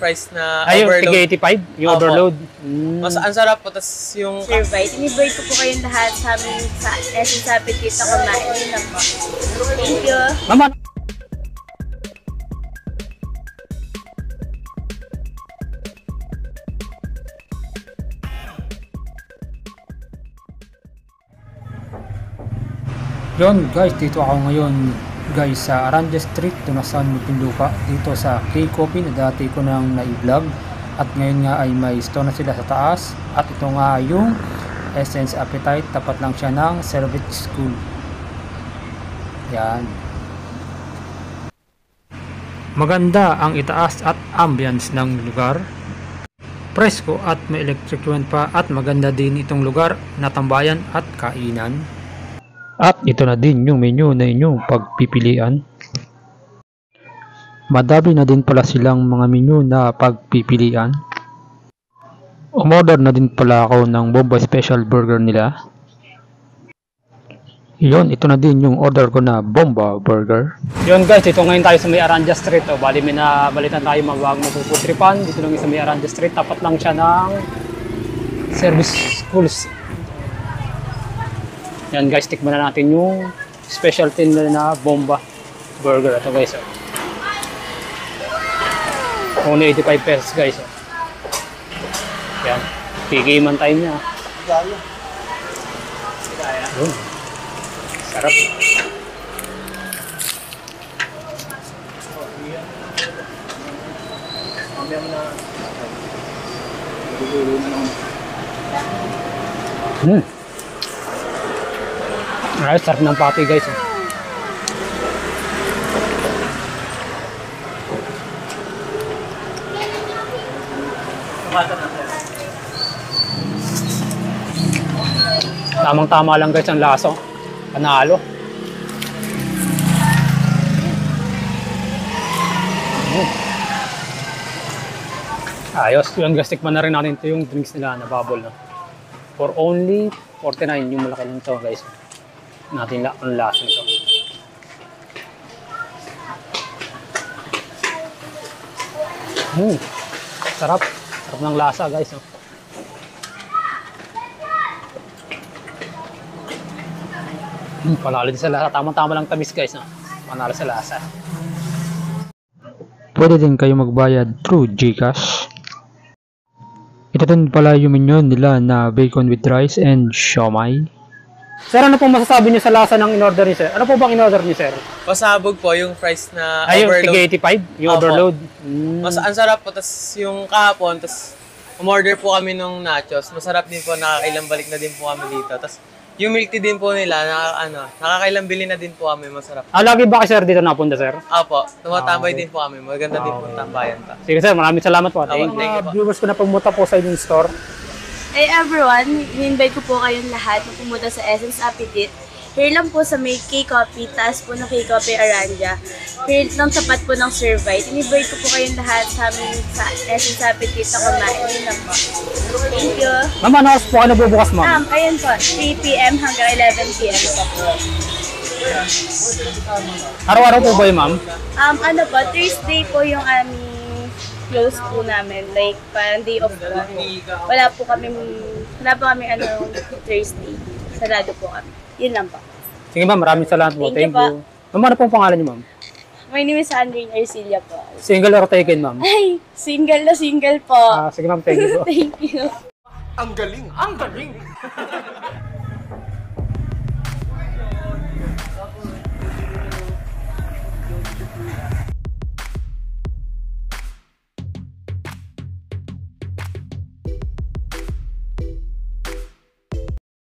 fries na Ay, yung overload. tig 85? Yung Opo. overload? Mas ang sarap po. Tapos yung... Survived. Inibay ko po kayong lahat sa amin sa Essence Appetite na kumain. Yun lang po. Thank you. Mama, yun guys, dito ako ngayon guys sa Aranja Street, Tunasan, Muntinlupa, dito sa K-Coffee na dati ko nang na-vlog, at ngayon nga ay may store na sila sa taas, at ito nga yung Essence Appetite, tapat lang siya ng Service School. Yan, maganda ang itaas at ambience ng lugar, presko at may electric fan pa, at maganda din itong lugar na tambayan at kainan. At ito na din yung menu na inyong pagpipilian. Madami na din pala silang mga menu na pagpipilian. Umorder na din pala ako ng Bombay Special Burger nila. Yun, ito na din yung order ko na Bomba Burger. Yun guys, dito ngayon tayo sa may Aranja Street. Bali may nabalitan tayo magwag mapuputripan. Dito lang sa may Aranja Street. Tapat lang siya ng Service Schools. Yan guys, tikman na natin yung specialty nila na Bomba Burger. Ito guys, only 85 pesos guys. Yan, tigiman tayo niya. Yun, sarap. Ay, sarap ng patty guys. Tamang-tama lang guys ang laso. Panalo. Ayos. Yun guys, tikman na rin natin ito yung drinks nila na bubble. No? For only 49 yung malaki nito guys. Natin ang lasa nito. Sarap. Sarap ng lasa guys. No? Panalo din sa lasa. Tama-tama lang tamis guys. No? Panalo sa lasa. Pwede din kayo magbayad through GCash. Ito din pala yung menu nila na bacon with rice and siomai. Sir, ano po masasabi niyo sa lasa ng in-order niyo, sir? Ano po bang in-order niyo, sir? Pasabog po yung fries na Ay, yung overload. tig 85? Yung Opo. overload? Mas ang sarap po. Tapos yung kahapon, tapos umorder po kami ng nachos. Masarap din po, nakakailang balik na din po kami dito. Tapos yung milk tea din po nila, nakakailang bili na din po kami, masarap. Lagi ba kayo, sir, dito napunta, sir? Opo, tumatambay Okay. din po kami. Maganda din po ang tambayan pa. Sige, sir, maraming salamat po. Thank you po. Viewers ko na pumunta po sa inyong store. Hey everyone, in-invite ko po kayong lahat na pumunta sa Essence Appetite. Here lang po sa may K-Coffee, taas po ng K-Coffee Aranja. Here lang tapat po ng Survived. In-invite ko po kayong lahat sa amin sa Essence Appetite na kumain. Yun lang po. Thank you. Ma'am, ano oras po kayo nabubukas, ma'am? Ayun po, 3 p.m. hanggang 11 p.m. po. Araw-araw po ba yun, ma'am? Ano po, Thursday po yung aming close po namin. Like, parang day off po. Wala po kami Thursday. Sarado po kami. Yun lang po. Sige, ma'am, maraming salamat po. Thank you po. Ma'am, ano pong pangalan niyo, ma'am? My name is Andrine Ercilia po. Single or taken, ma'am? Ay, single na single po. Sige, ma'am, thank you po. Thank you. Ang galing! Ang galing!